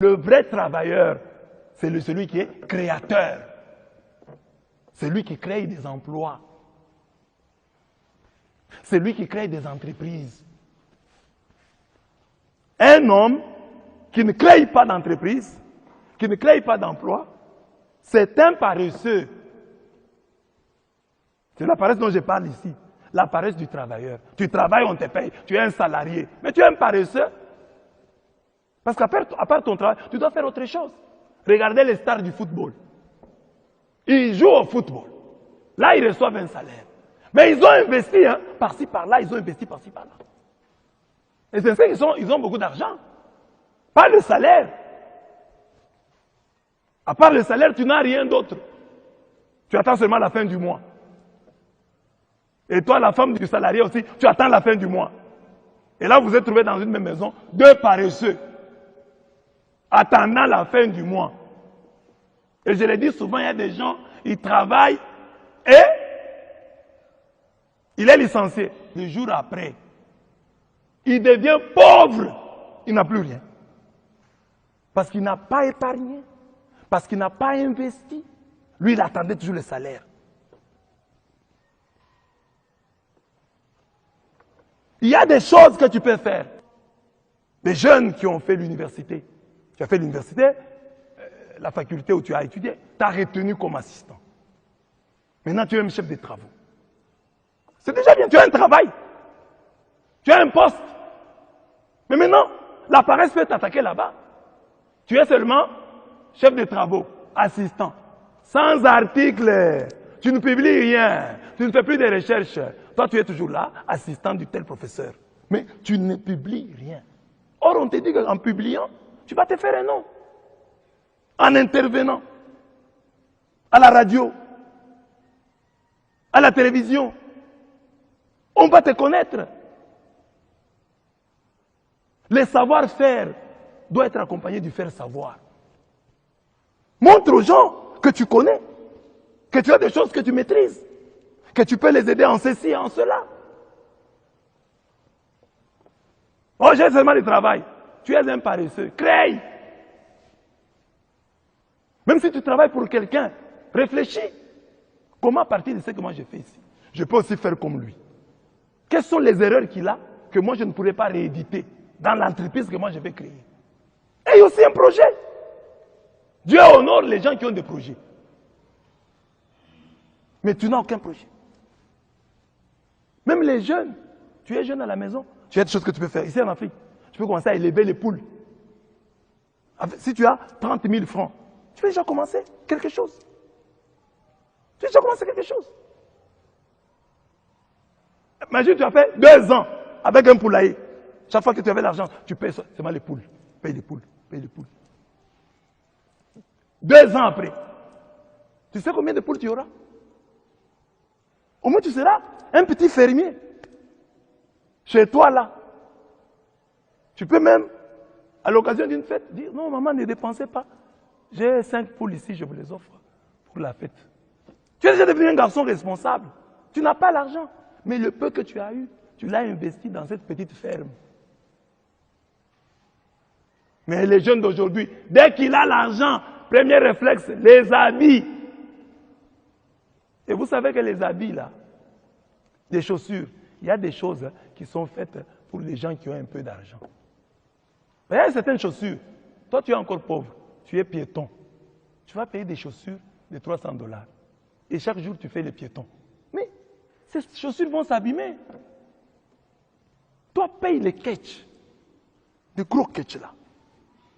Le vrai travailleur, c'est celui qui est créateur. C'est lui qui crée des emplois. C'est lui qui crée des entreprises. Un homme qui ne crée pas d'entreprise, qui ne crée pas d'emploi, c'est un paresseux. C'est la paresse dont je parle ici. La paresse du travailleur. Tu travailles, on te paye. Tu es un salarié. Mais tu es un paresseux. Parce qu'à part ton travail, tu dois faire autre chose. Regardez les stars du football. Ils jouent au football. Là, ils reçoivent un salaire. Mais ils ont investi, hein, par-ci, par-là, ils ont investi par-ci, par-là. Et c'est ça qu'ils ont beaucoup d'argent. Pas le salaire. À part le salaire, tu n'as rien d'autre. Tu attends seulement la fin du mois. Et toi, la femme du salarié aussi, tu attends la fin du mois. Et là, vous êtes trouvés dans une même maison, deux paresseux, attendant la fin du mois. Et je l'ai dit souvent, il y a des gens, ils travaillent et il est licencié. Le jour après, il devient pauvre. Il n'a plus rien. Parce qu'il n'a pas épargné. Parce qu'il n'a pas investi. Lui, il attendait toujours le salaire. Il y a des choses que tu peux faire. Des jeunes qui ont fait l'université. Tu as fait l'université, la faculté où tu as étudié, tu as retenu comme assistant. Maintenant, tu es un chef de travaux. C'est déjà bien, tu as un travail. Tu as un poste. Mais maintenant, la paresse peut t'attaquer là-bas. Tu es seulement chef de travaux, assistant. Sans article, tu ne publies rien, tu ne fais plus de recherches. Toi, tu es toujours là, assistant du tel professeur. Mais tu ne publies rien. Or, on te dit qu'en publiant, tu vas te faire un nom. En intervenant. À la radio. À la télévision. On va te connaître. Le savoir-faire doit être accompagné du faire-savoir. Montre aux gens que tu connais, que tu as des choses que tu maîtrises, que tu peux les aider en ceci et en cela. Oh, j'ai seulement le travail. Tu es un paresseux. Crée. Même si tu travailles pour quelqu'un, réfléchis. Comment, à partir de ce que moi j'ai fait ici, je peux aussi faire comme lui? Quelles sont les erreurs qu'il a que moi je ne pourrais pas rééditer dans l'entreprise que moi je vais créer? Et il y a aussi un projet. Dieu honore les gens qui ont des projets. Mais tu n'as aucun projet. Même les jeunes, tu es jeune à la maison, tu as des choses que tu peux faire. Ici en Afrique, tu peux commencer à élever les poules. Si tu as 30 000 francs, tu peux déjà commencer quelque chose. Tu peux déjà commencer quelque chose. Imagine, tu as fait 2 ans avec un poulailler. Chaque fois que tu avais l'argent, tu payes seulement les poules. Paye les poules, paye les poules. 2 ans après, tu sais combien de poules tu auras? Au moins tu seras un petit fermier. Chez toi là. Tu peux même, à l'occasion d'une fête, dire non maman, ne dépensez pas. J'ai 5 poules ici, je vous les offre pour la fête. Tu es déjà devenu un garçon responsable. Tu n'as pas l'argent. Mais le peu que tu as eu, tu l'as investi dans cette petite ferme. Mais les jeunes d'aujourd'hui, dès qu'il a l'argent, premier réflexe, les habits. Et vous savez que les habits là, des chaussures, il y a des choses qui sont faites pour les gens qui ont un peu d'argent. Il y a certaines chaussures, toi tu es encore pauvre, tu es piéton. Tu vas payer des chaussures de 300 $. Et chaque jour tu fais les piétons. Mais ces chaussures vont s'abîmer. Toi paye les ketchs, des gros ketchs là.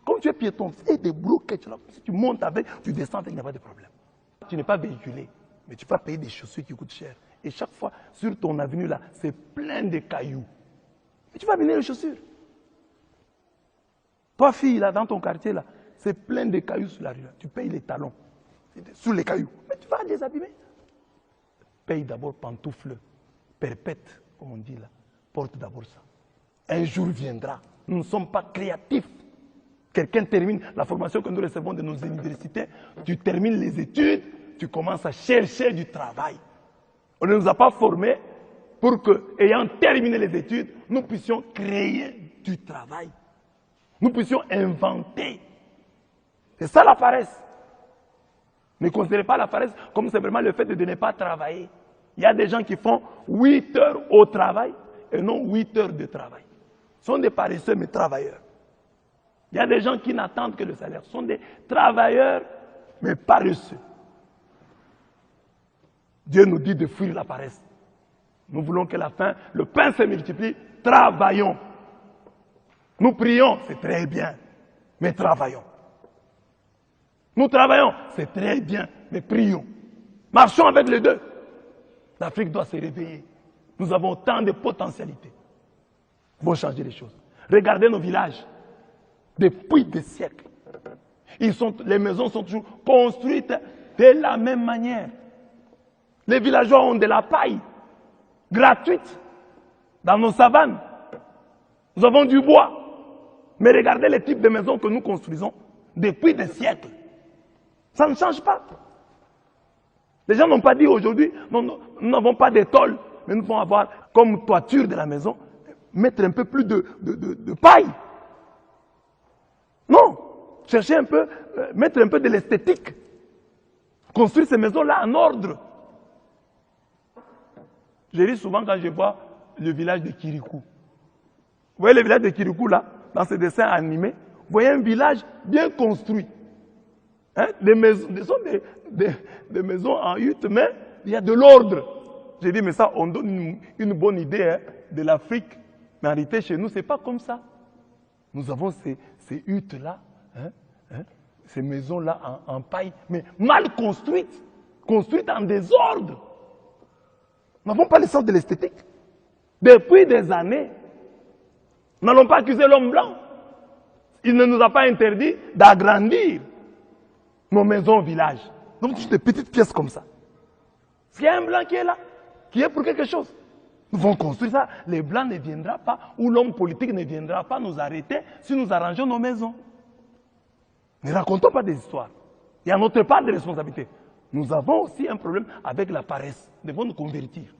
Comme tu es piéton, fais des gros ketchs là. Si tu montes avec, tu descends avec, il n'y a pas de problème. Tu n'es pas véhiculé, mais tu vas payer des chaussures qui coûtent cher. Et chaque fois, sur ton avenue là, c'est plein de cailloux. Mais tu vas venir les chaussures. Toi, fille, là, dans ton quartier là, c'est plein de cailloux sur la rue. Là. Tu payes les talons sous les cailloux. Mais tu vas les abîmer. Paye d'abord pantoufles perpètes, comme on dit là. Porte d'abord ça. Un jour viendra. Nous ne sommes pas créatifs. Quelqu'un termine la formation que nous recevons de nos universités. Tu termines les études, tu commences à chercher du travail. On ne nous a pas formés pour que, ayant terminé les études, nous puissions créer du travail. Nous puissions inventer C'est ça la paresse. Ne considérez pas la paresse comme simplement le fait de ne pas travailler. Il y a des gens qui font 8 heures au travail et non 8 heures de travail. Ce sont des paresseux mais travailleurs. Il y a des gens qui n'attendent que le salaire. Ce sont des travailleurs mais paresseux. Dieu nous dit de fuir la paresse. Nous voulons que la faim, le pain se multiplie. Travaillons. Nous prions, c'est très bien, mais travaillons. Nous travaillons, c'est très bien, mais prions. Marchons avec les deux. L'Afrique doit se réveiller. Nous avons tant de potentialités. Il faut changer les choses. Regardez nos villages. Depuis des siècles. Les maisons sont toujours construites de la même manière. Les villageois ont de la paille gratuite dans nos savanes. Nous avons du bois. Mais regardez les types de maisons que nous construisons depuis des siècles. Ça ne change pas. Les gens n'ont pas dit aujourd'hui, nous n'avons pas d'étole, mais nous devons avoir comme toiture de la maison, mettre un peu plus de paille. Non, chercher un peu, mettre un peu de l'esthétique. Construire ces maisons-là en ordre. Je ris souvent quand je vois le village de Kirikou. Vous voyez le village de Kirikou là, dans ces dessins animés, vous voyez un village bien construit. Hein? Des maisons, ce sont des maisons en hutte, mais il y a de l'ordre. J'ai dit, mais ça, on donne une bonne idée hein, de l'Afrique. Mais en réalité, chez nous, ce n'est pas comme ça. Nous avons ces huttes-là, ces maisons-là en paille, mais mal construites, construites en désordre. Nous n'avons pas le sens de l'esthétique. Depuis des années, nous n'allons pas accuser l'homme blanc. Il ne nous a pas interdit d'agrandir nos maisons au village. Donc, des petites pièces comme ça. S'il y a un blanc qui est là, qui est pour quelque chose, nous devons construire ça. Les blancs ne viendront pas, ou l'homme politique ne viendra pas nous arrêter si nous arrangeons nos maisons. Ne racontons pas des histoires. Il y a notre part de responsabilité. Nous avons aussi un problème avec la paresse. Nous devons nous convertir.